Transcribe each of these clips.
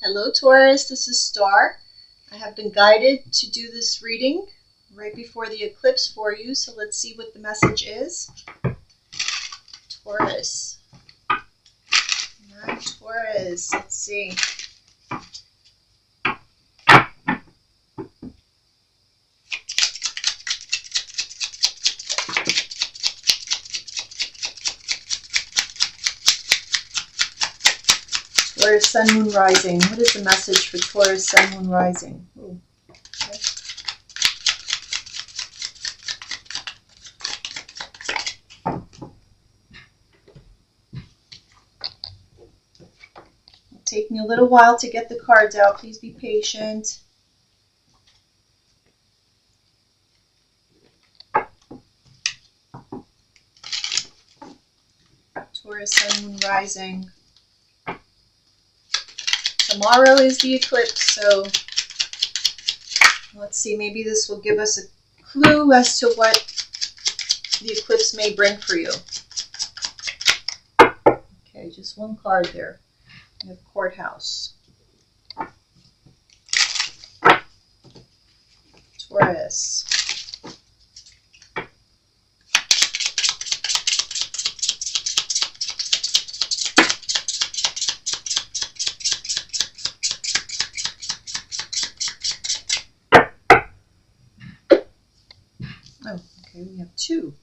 Hello Taurus, this is Star. I have been guided to do this reading right before the eclipse for you, so let's see what the message is. Taurus. Taurus, let's see. Taurus, Sun, Moon, Rising. What is the message for Taurus, Sun, Moon, Rising? Ooh, okay. It'll take me a little while to get the cards out. Please be patient. Taurus, Sun, Moon, Rising. Tomorrow is the eclipse, so let's see, maybe this will give us a clue as to what the eclipse may bring for you. Okay, just one card there. We have Courthouse. Taurus. Oh, okay, we have two.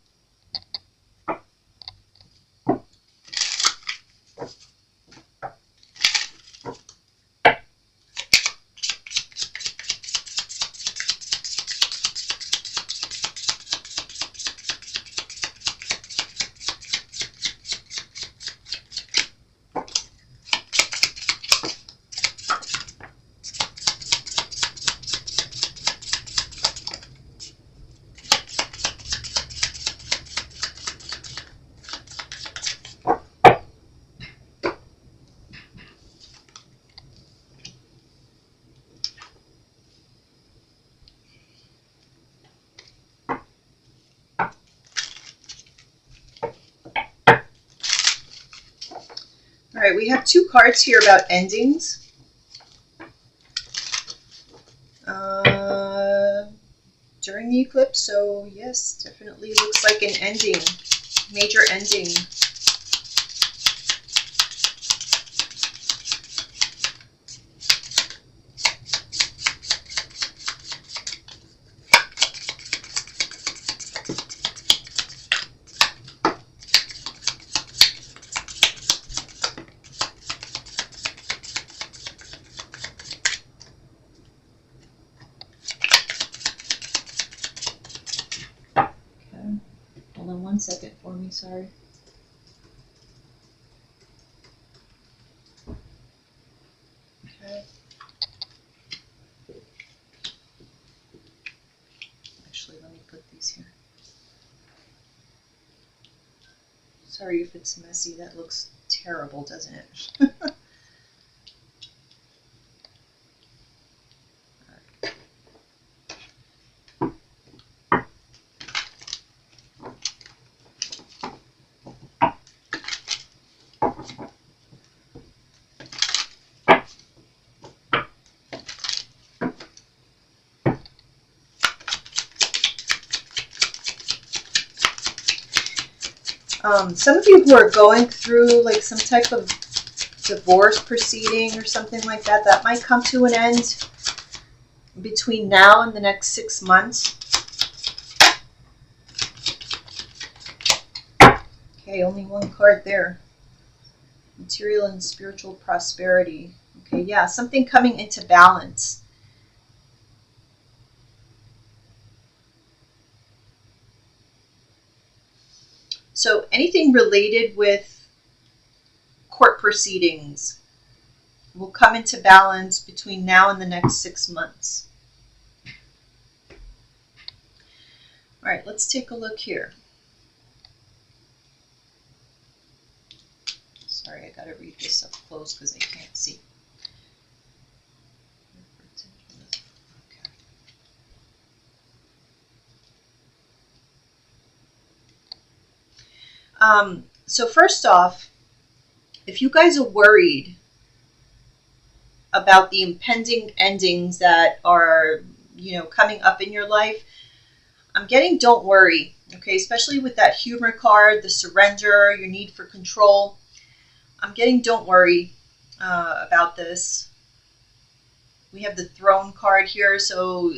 All right, we have two cards here about endings. During the eclipse, so yes, definitely looks like an ending, major ending. Hold on one second for me, sorry. Okay. Actually, let me put these here. Sorry if it's messy, that looks terrible, doesn't it? Some of you who are going through like some type of divorce proceeding or something like that, that might come to an end between now and the next 6 months. Okay, only one card there. Material and spiritual prosperity. Okay, yeah, something coming into balance. So anything related with court proceedings will come into balance between now and the next 6 months. All right, let's take a look here. Sorry, I got to read this up close because I can't see. So first off, if you guys are worried about the impending endings that are, coming up in your life, I'm getting don't worry, okay? Especially with that humor card, the surrender, your need for control. I'm getting don't worry about this. We have the throne card here, so,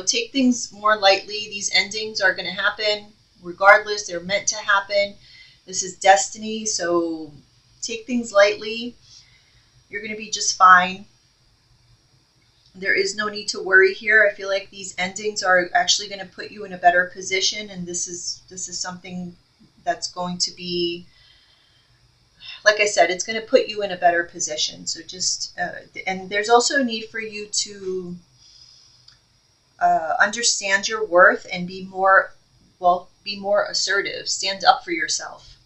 take things more lightly. These endings are going to happen regardless. They're meant to happen. This is destiny, so take things lightly. You're going to be just fine. There is no need to worry here. I feel like these endings are actually going to put you in a better position, and this is something that's going to be, like I said, it's going to put you in a better position. So just and there's also a need for you to understand your worth and be more assertive. Stand up for yourself.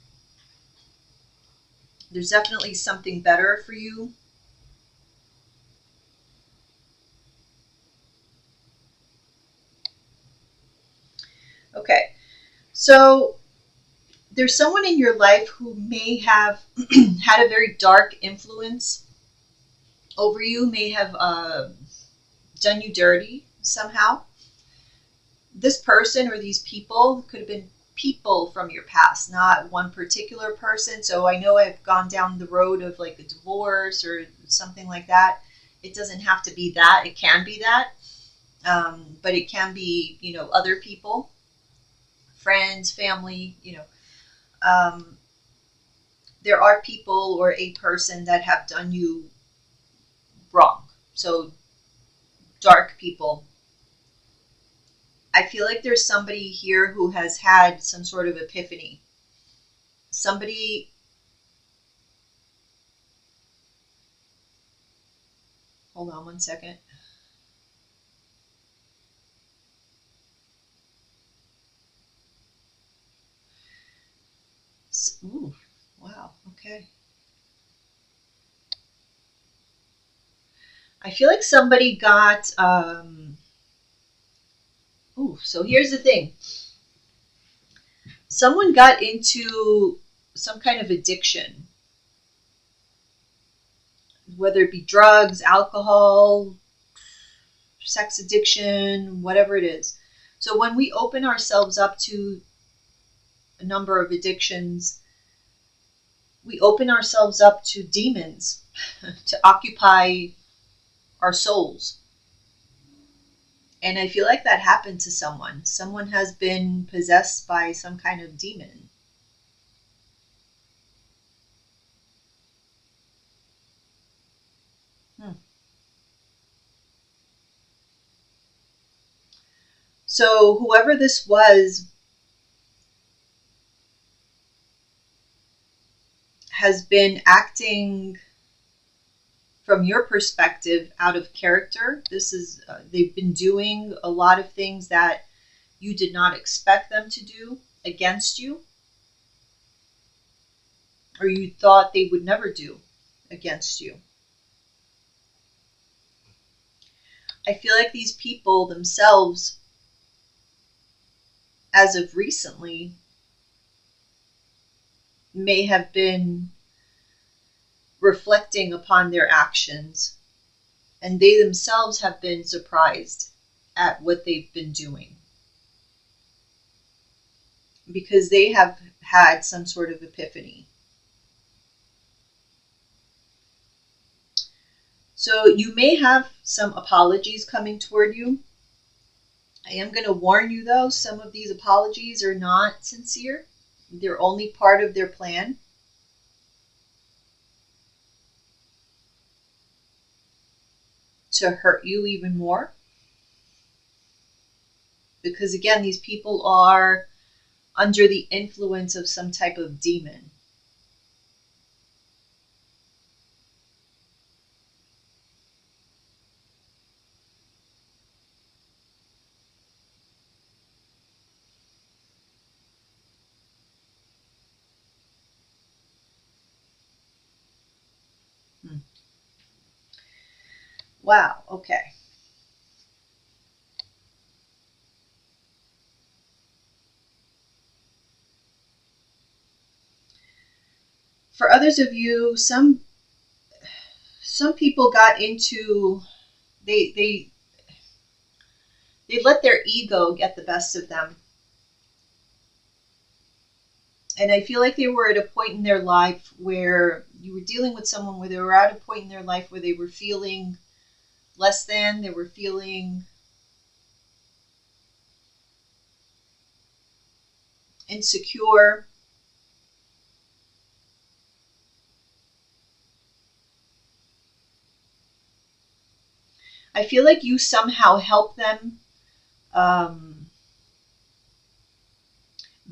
There's definitely something better for you. Okay, so there's someone in your life who may have had a very dark influence over you, may have done you dirty somehow. This person or these people could have been people from your past, not one particular person. So I know I've gone down the road of like a divorce or something like that. It doesn't have to be that. It can be that. But it can be, other people, friends, family, there are people or a person that have done you wrong. So dark people. I feel like there's somebody here who has had some sort of epiphany. Somebody, hold on one second. Ooh, wow, okay. I feel like somebody got, so here's the thing. Someone got into some kind of addiction, whether it be drugs, alcohol, sex addiction, whatever it is. So when we open ourselves up to a number of addictions, we open ourselves up to demons to occupy our souls. And I feel like that happened to someone. Someone has been possessed by some kind of demon. So whoever this was has been acting from your perspective out of character. This is they've been doing a lot of things that you did not expect them to do against you, or you thought they would never do against you. I feel like these people themselves, as of recently, may have been reflecting upon their actions, and they themselves have been surprised at what they've been doing because they have had some sort of epiphany. So you may have some apologies coming toward you. I am going to warn you though, some of these apologies are not sincere. They're only part of their plan. To hurt you even more. Because again, these people are under the influence of some type of demon. Wow, okay. For others of you, some people got into, they let their ego get the best of them. And I feel like they were at a point in their life where you were dealing with someone where they were at a point in their life where they were feeling less than, they were feeling insecure. I feel like you somehow help them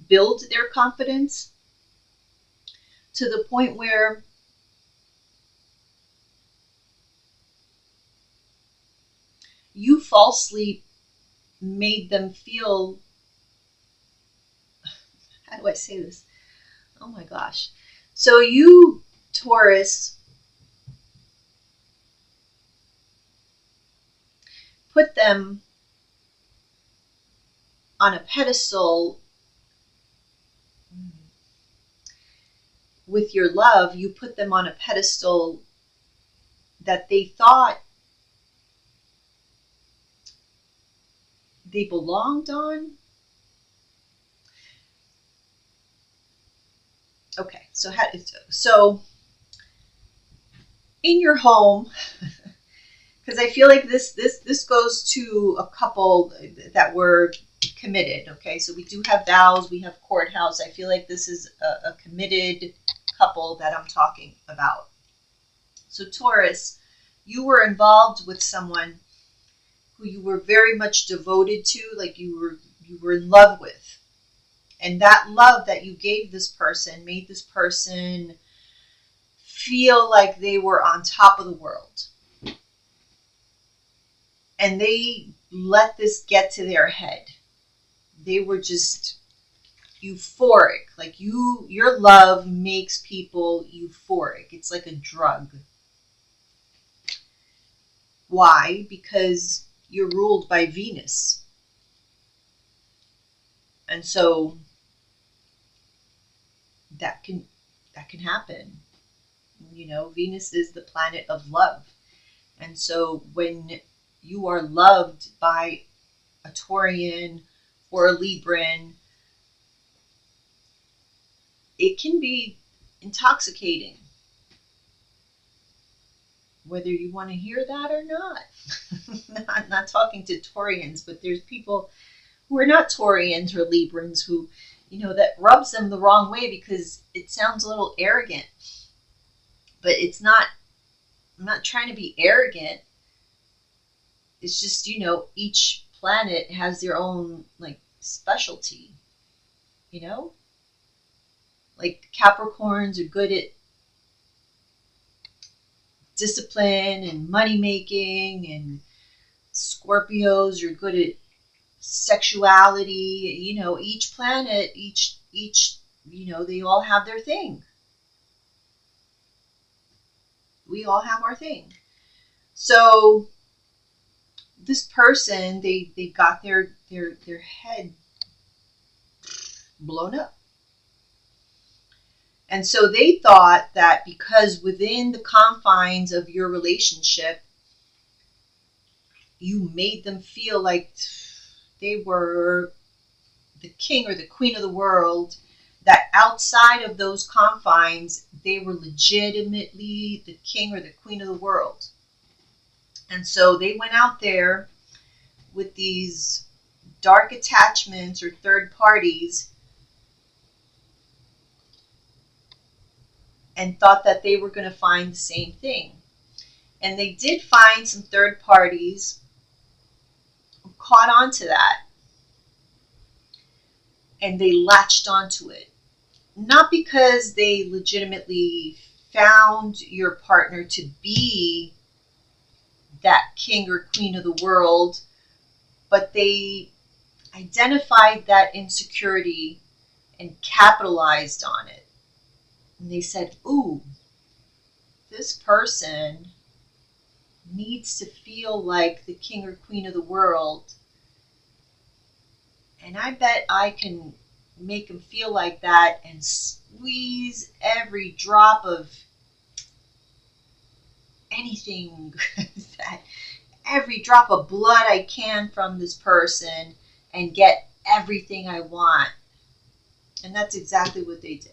build their confidence to the point where you falsely made them feel, how do I say this? Oh my gosh. So you, Taurus, put them on a pedestal with your love. You put them on a pedestal that they thought they belonged on. Okay, so in your home, because I feel like this goes to a couple that were committed. Okay, so we do have vows, we have courthouse. I feel like this is a committed couple that I'm talking about. So Taurus, you were involved with someone who you were very much devoted to, like you were in love with. And that love that you gave this person made this person feel like they were on top of the world. And they let this get to their head. They were just euphoric. Like your love makes people euphoric. It's like a drug. Why? Because you're ruled by Venus. And so that can happen. You know, Venus is the planet of love. And so when you are loved by a Taurian or a Libran, it can be intoxicating. Whether you want to hear that or not. I'm not talking to Taurians, but there's people who are not Taurians or Librans who, that rubs them the wrong way because it sounds a little arrogant. But it's not, I'm not trying to be arrogant. It's just, each planet has their own, specialty, Like Capricorns are good at discipline and money making, and Scorpios are good at sexuality. Each planet, each they all have their thing. We all have our thing. So this person, they got their head blown up. And so they thought that because within the confines of your relationship, you made them feel like they were the king or the queen of the world, that outside of those confines, they were legitimately the king or the queen of the world. And so they went out there with these dark attachments or third parties and thought that they were going to find the same thing. And they did find some third parties who caught on to that. And they latched onto it. Not because they legitimately found your partner to be that king or queen of the world, but they identified that insecurity and capitalized on it. And they said, ooh, this person needs to feel like the king or queen of the world. And I bet I can make him feel like that and squeeze every drop of anything, that every drop of blood I can from this person and get everything I want. And that's exactly what they did.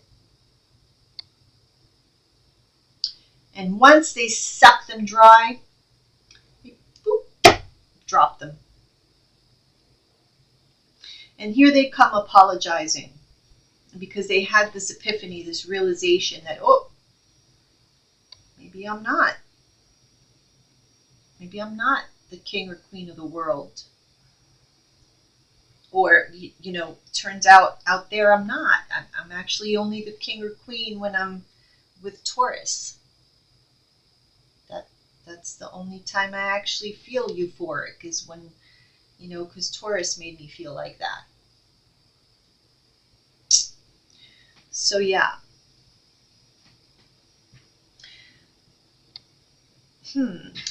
And once they suck them dry, they boop, drop them. And here they come apologizing because they had this epiphany, this realization that, oh, maybe I'm not. Maybe I'm not the king or queen of the world. Or, turns out there I'm not. I'm actually only the king or queen when I'm with Taurus. That's the only time I actually feel euphoric, is when, because Taurus made me feel like that. So yeah.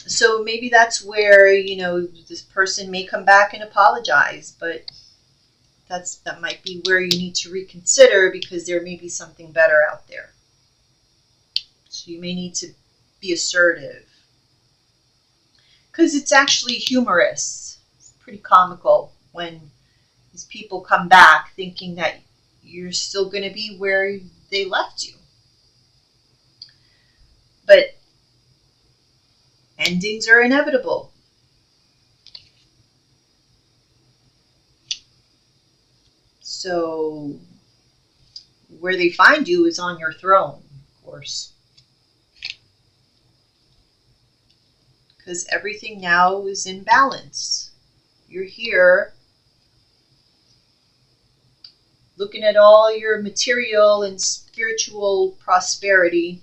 So maybe that's where, this person may come back and apologize, but that might be where you need to reconsider, because there may be something better out there. So you may need to be assertive. Because it's actually humorous. It's pretty comical when these people come back thinking that you're still going to be where they left you. But endings are inevitable. So where they find you is on your throne, of course. Because everything now is in balance. You're here looking at all your material and spiritual prosperity,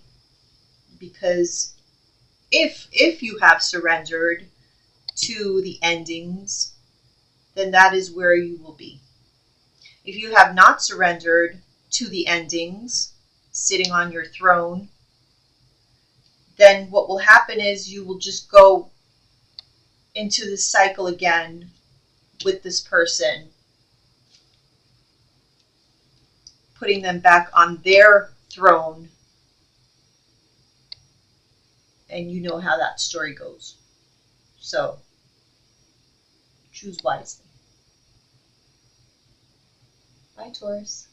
because if you have surrendered to the endings, then that is where you will be. If you have not surrendered to the endings, sitting on your throne, then what will happen is you will just go into the cycle again with this person, putting them back on their throne, and you know how that story goes. So choose wisely. Bye, Taurus.